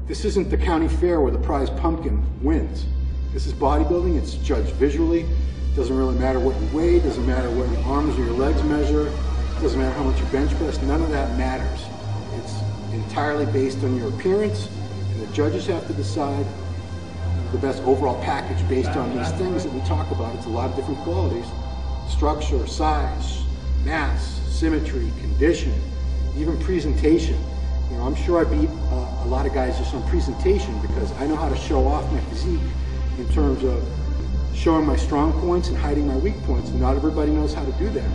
This isn't the county fair where the prize pumpkin wins. This is bodybuilding. It's judged visually. Doesn't really matter what you weigh. Doesn't matter what your arms or your legs measure. Doesn't matter how much you bench press. None of that matters. It's entirely based on your appearance, and the judges have to decide the best overall package based on these things that we talk about. It's a lot of different qualities: structure, size, mass, symmetry, condition, even presentation. You know, I'm sure I beat a lot of guys just on presentation because I know how to show off my physique in terms of showing my strong points and hiding my weak points. And not everybody knows how to do that.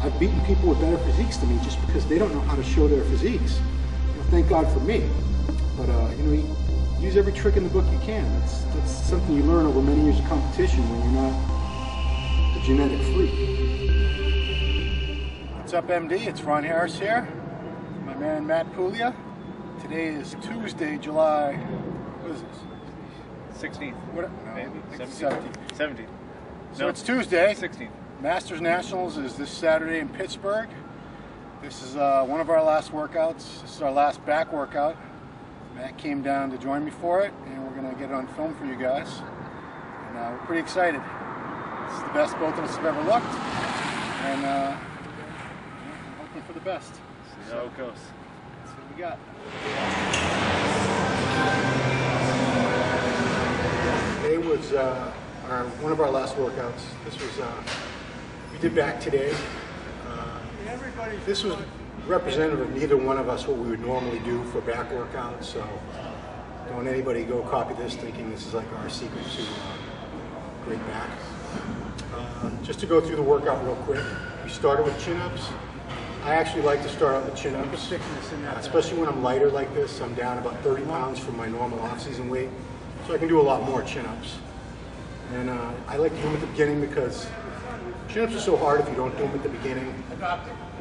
I've beaten people with better physiques than me just because they don't know how to show their physiques. You know, thank God for me. But you know, you use every trick in the book you can. That's something you learn over many years of competition when you're not a genetic freak. What's up, MD? It's Ron Harris here. My man Matt Puglia. Today is Tuesday, July, what is this? 16th. What? No, maybe. 17th. 17th. So no, it's Tuesday. 16th. Masters Nationals is this Saturday in Pittsburgh. This is one of our last workouts. This is our last back workout. Matt came down to join me for it, and we're going to get it on film for you guys. And we're pretty excited. This is the best both of us have ever looked, and I'm hoping for the best. See how it goes. That's what we got. Today was one of our last workouts. This was we did back today. This was representative of neither one of us what we would normally do for back workouts. So don't anybody go copy this thinking this is like our secret to great back. Just to go through the workout real quick, we started with chin-ups. I actually like to start out with chin-ups, especially when I'm lighter like this. I'm down about 30 pounds from my normal off-season weight, so I can do a lot more chin-ups. And I like to do them at the beginning because chin-ups are so hard if you don't do them at the beginning.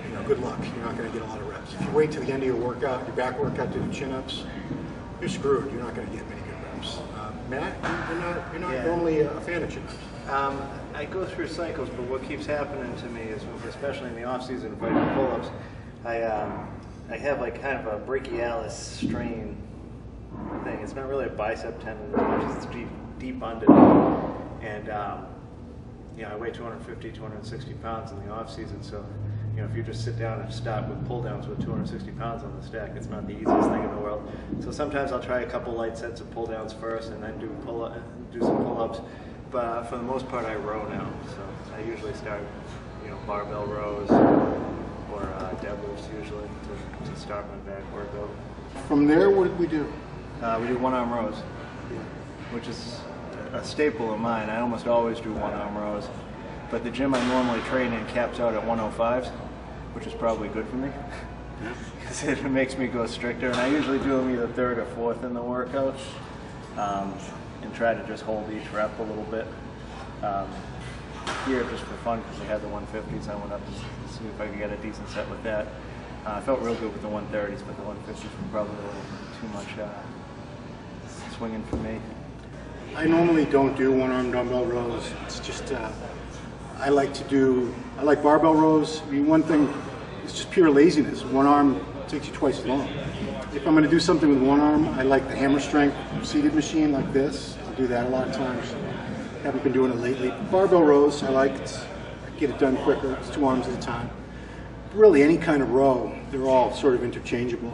You know, good luck. You're not going to get a lot of reps. If you wait till the end of your workout, your back workout to do chin-ups, you're screwed. You're not going to get many good reps. Matt, you're not normally a fan of chin-ups. I go through cycles, but what keeps happening to me is, especially in the off season, if I do pull-ups, I have like kind of a brachialis strain thing. It's not really a bicep tendon as much as it's deep underneath, and you know, I weigh 250, 260 pounds in the off season, so you know, if you just sit down and start with pull downs with 260 pounds on the stack, it's not the easiest thing in the world. So sometimes I'll try a couple light sets of pull downs first, and then do some pull ups. But for the most part, I row now. So I usually start, you know, barbell rows or deadlifts usually to start my back workout. From there, what did we do? We do one-arm rows, which is a staple of mine. I almost always do one-arm rows. But the gym I normally train in caps out at 105s, which is probably good for me, because it makes me go stricter. And I usually do them either third or fourth in the workout, and try to just hold each rep a little bit. Here, just for fun, because I had the 150s, I went up to see if I could get a decent set with that. I felt real good with the 130s, but the 150s were probably a little too much swinging for me. I normally don't do one-arm dumbbell rows. It's just I like barbell rows. I mean, one thing, it's just pure laziness. One arm takes you twice as long. If I'm going to do something with one arm, I like the hammer strength seated machine like this. I'll do that a lot of times. Haven't been doing it lately. Barbell rows, I get it done quicker. It's 2 arms at a time. Really, any kind of row, they're all sort of interchangeable.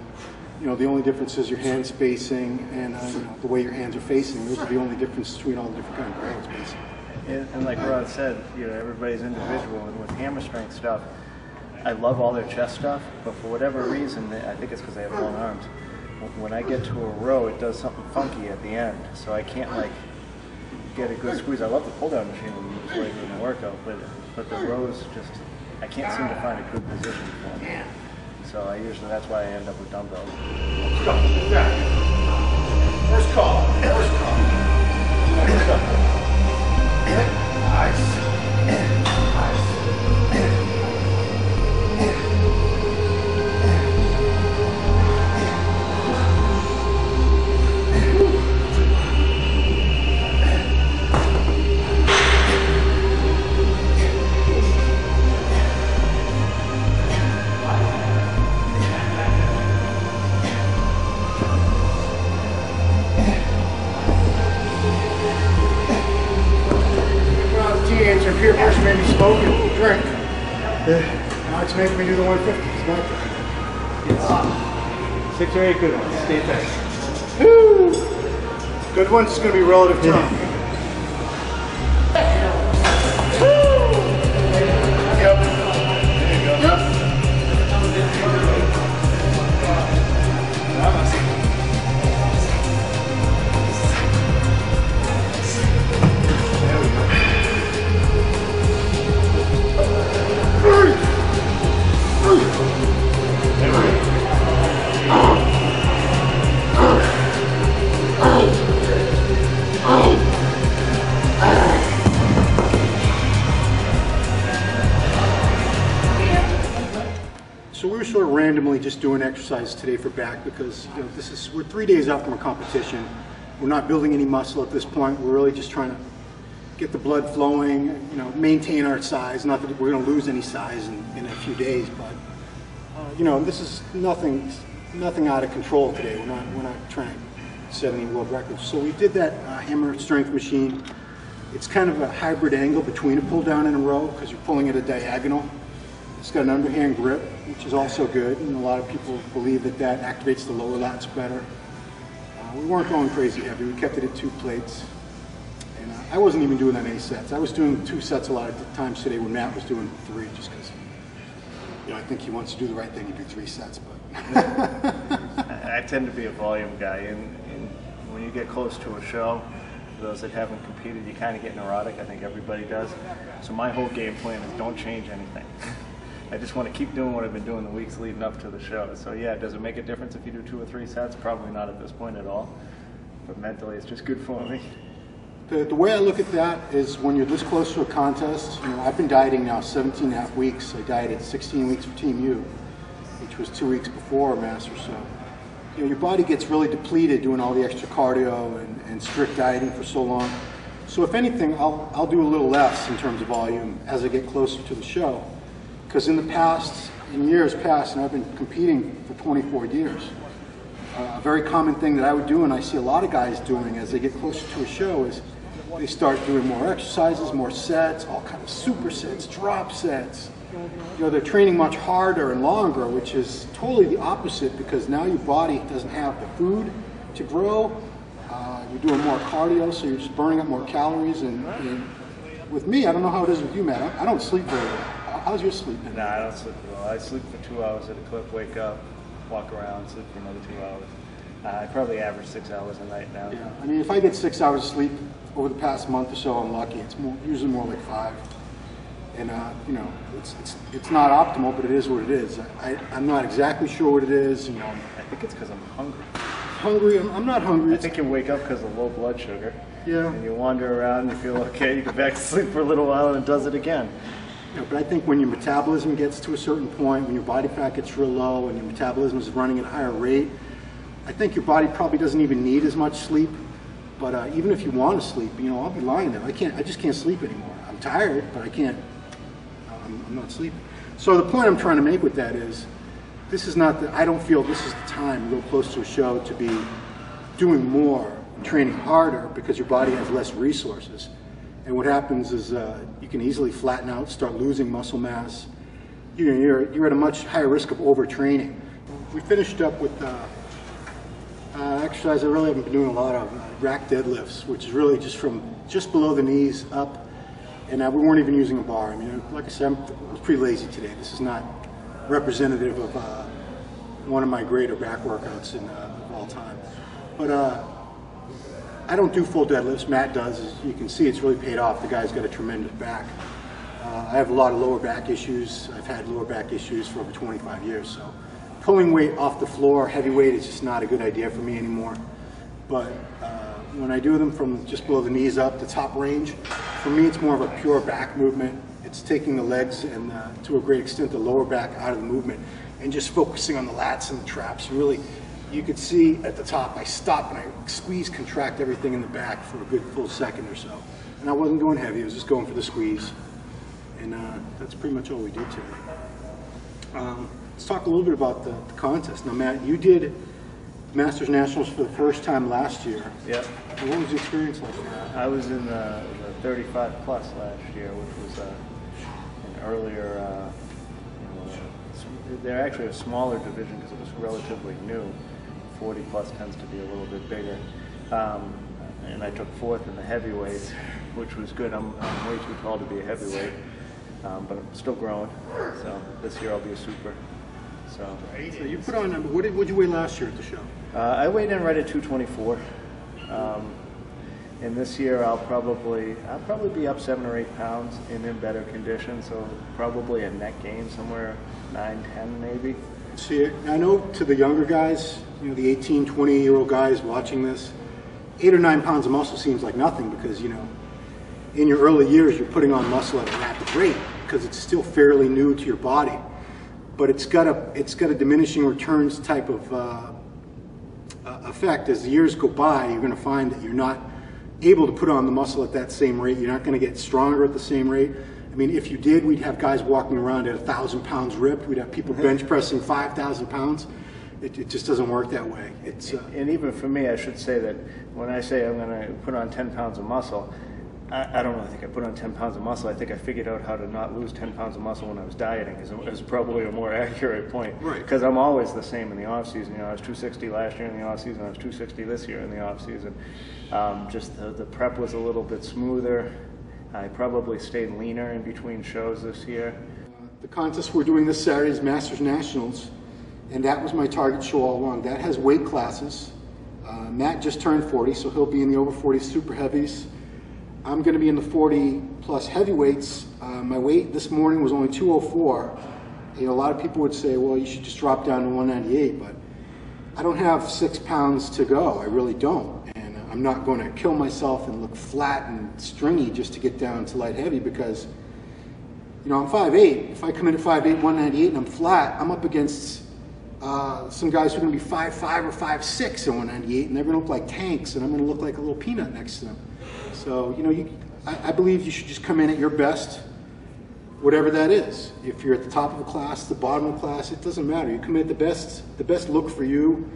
You know, the only difference is your hand spacing and you know, the way your hands are facing. Those are the only difference between all the different kind of rows, basically. And like Rod said, you know, everybody's individual, and with hammer strength stuff, I love all their chest stuff, but for whatever reason, I think it's because they have long arms. When I get to a row, it does something funky at the end, so I can't like get a good squeeze. I love the pull-down machine when you use later in the workout, but the rows just, I can't seem to find a good position for them. So that's why I end up with dumbbells. Let's go. First call. First call. Nice. smoke and drink. Now it's making me do the 150. It's not It's 6 or 8 good ones. Stay tight. Woo! Good ones is going to be relative term. Yep. There you go. Yep. So we were sort of randomly just doing exercises today for back because we're 3 days out from a competition. We're not building any muscle at this point. We're really just trying to get the blood flowing, maintain our size. Not that we're going to lose any size in a few days, but this is nothing out of control today. We're not trying to set any world records. So we did that hammer strength machine. It's kind of a hybrid angle between a pull down and a row because you're pulling at a diagonal. It's got an underhand grip, which is also good, and a lot of people believe that activates the lower lats better. We weren't going crazy heavy. We kept it at 2 plates. And I wasn't even doing that many sets. I was doing 2 sets a lot of times today when Matt was doing 3, just because I think he wants to do the right thing and do 3 sets. But I tend to be a volume guy, and when you get close to a show, for those that haven't competed, you kind of get neurotic. I think everybody does. So my whole game plan is don't change anything. I just want to keep doing what I've been doing the weeks leading up to the show. So yeah, does it make a difference if you do 2 or 3 sets? Probably not at this point at all. But mentally, it's just good for me. The way I look at that is when you're this close to a contest, I've been dieting now 17.5 weeks. I dieted 16 weeks for Team U, which was 2 weeks before Masters. So your body gets really depleted doing all the extra cardio and strict dieting for so long. So if anything, I'll do a little less in terms of volume as I get closer to the show. Because in years past, and I've been competing for 24 years, a very common thing that I would do, and I see a lot of guys doing as they get closer to a show, is they start doing more exercises, more sets, all kinds of supersets, drop sets. They're training much harder and longer, which is totally the opposite because now your body doesn't have the food to grow. You're doing more cardio, so you're just burning up more calories. And with me, I don't know how it is with you, Matt. I don't sleep very well. How's your sleep? No, I don't sleep well. I sleep for 2 hours at a clip, wake up, walk around, sleep for another 2 hours. I probably average 6 hours a night now. Yeah, I mean, if I get 6 hours of sleep over the past month or so, I'm lucky. It's usually more like 5. And it's not optimal, but it is what it is. I'm not exactly sure what it is. I think it's because I'm hungry. Hungry? I'm not hungry. I think you wake up because of low blood sugar. Yeah. And you wander around, you feel okay, you go back to sleep for a little while, and it does it again. But I think when your metabolism gets to a certain point, when your body fat gets real low and your metabolism is running at a higher rate, I think your body probably doesn't even need as much sleep. But even if you want to sleep, I'll be lying there. I just can't sleep anymore. I'm tired, but I can't. I'm not sleeping. So the point I'm trying to make with that is, I don't feel this is the time real close to a show to be doing more, training harder, because your body has less resources. And what happens is you can easily flatten out, start losing muscle mass. You're at a much higher risk of overtraining. We finished up with exercise I really haven't been doing a lot of, rack deadlifts, which is really just from just below the knees up. And we weren't even using a bar. I mean, like I said, I was pretty lazy today. This is not representative of one of my greater back workouts of all time. But I don't do full deadlifts. Matt does. As you can see, it's really paid off. The guy's got a tremendous back. I have a lot of lower back issues. I've had lower back issues for over 25 years. So pulling weight off the floor, heavy weight, is just not a good idea for me anymore. But when I do them from just below the knees up to top range, for me it's more of a pure back movement. It's taking the legs and to a great extent the lower back out of the movement and just focusing on the lats and the traps. Really, you could see at the top I stop and I squeeze, contract everything in the back for a good full second or so. And I wasn't going heavy, I was just going for the squeeze. And that's pretty much all we did today. Let's talk a little bit about the contest. Now Matt, you did Masters Nationals for the first time last year. Yep. What was the experience like for that? I was in the 35 plus last year, which was earlier, they're actually a smaller division because it was relatively new. 40 plus tends to be a little bit bigger. And I took 4th in the heavyweight, which was good. I'm way too tall to be a heavyweight, but I'm still growing. So this year I'll be a super. So you put on, what did you weigh last year at the show? I weighed in right at 224. And this year I'll probably be up 7 or 8 pounds and in better condition. So probably a net gain somewhere 9, 10 maybe. See, I know to the younger guys, the 18, 20-year-old guys watching this, 8 or 9 pounds of muscle seems like nothing because, in your early years, you're putting on muscle at a rapid rate because it's still fairly new to your body. But it's got a diminishing returns type of effect. As the years go by, you're going to find that you're not able to put on the muscle at that same rate. You're not going to get stronger at the same rate. I mean, if you did, we'd have guys walking around at 1,000 pounds ripped. We'd have people bench pressing 5,000 pounds. It just doesn't work that way. And even for me, I should say that when I say I'm going to put on 10 pounds of muscle, I don't really think I put on 10 pounds of muscle. I think I figured out how to not lose 10 pounds of muscle when I was dieting is probably a more accurate point. Right. Because I'm always the same in the off season. I was 260 last year in the off season. I was 260 this year in the off season. Just the prep was a little bit smoother. I probably stayed leaner in between shows this year. The contest we're doing this Saturday is Masters Nationals, and that was my target show all along. That has weight classes. Matt just turned 40, so he'll be in the over 40 super heavies. I'm going to be in the 40 plus heavyweights. My weight this morning was only 204. A lot of people would say, well, you should just drop down to 198, but I don't have 6 pounds to go. I really don't. And I'm not going to kill myself and look flat and stringy just to get down to light heavy because, I'm 5'8". If I come in at 5'8", 198 and I'm flat, I'm up against some guys who are going to be 5'5" or 5'6" and 198, and they're going to look like tanks, and I'm going to look like a little peanut next to them. So, I believe you should just come in at your best, whatever that is. If you're at the top of a class, the bottom of the class, it doesn't matter. You come in at the best look for you,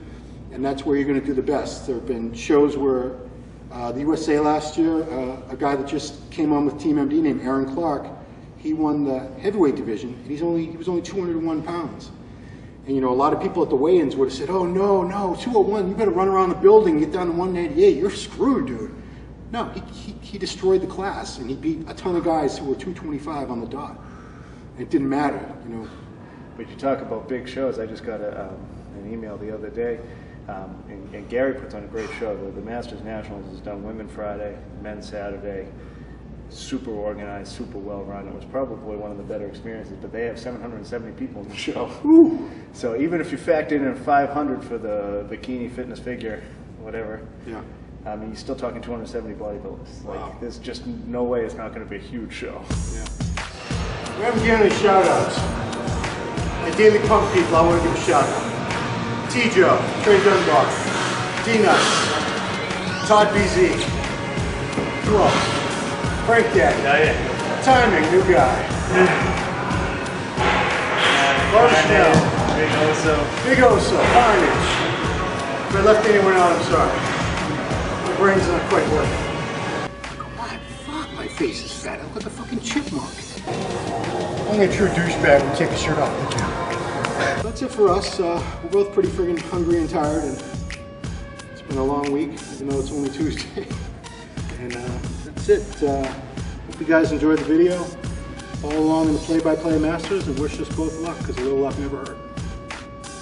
and that's where you're going to do the best. There have been shows where the USA last year, a guy that just came on with Team MD named Aaron Clark, he won the heavyweight division, and he was only 201 pounds. And a lot of people at the weigh-ins would have said, oh no, 201, you better run around the building and get down to 198, you're screwed, dude. No, he destroyed the class, and he beat a ton of guys who were 225 on the dot. And it didn't matter, But you talk about big shows. I just got an email the other day, and Gary puts on a great show. The Masters Nationals is done Women Friday, Men Saturday. Super organized, super well run. It was probably one of the better experiences, but they have 770 people in the show. Ooh. So even if you factor in 500 for the bikini fitness figure, whatever, yeah. I mean, you're still talking 270 bodybuilders. Wow. There's just no way it's not going to be a huge show. Yeah. We haven't given any shout outs. The Daily Pump people, I want to give a shout out. T-Joe, Trey Dunbar, D-Nuts, Todd BZ. Who else? Frank Daddy. Oh, yeah. Timing, new guy. Bart Schnell. Big Oso. Carnage. If I left anyone out, I'm sorry. My brain's not quite working. God, fuck, my face is fat. I look like a fucking chipmunk. Only a true douchebag would take his shirt off the gym. That's it for us. We're both pretty friggin' hungry and tired, and it's been a long week, even though it's only Tuesday. And that's it. Hope you guys enjoyed the video. Follow along in the play-by-play Masters, and wish us both luck, because a little luck never hurt.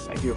Thank you.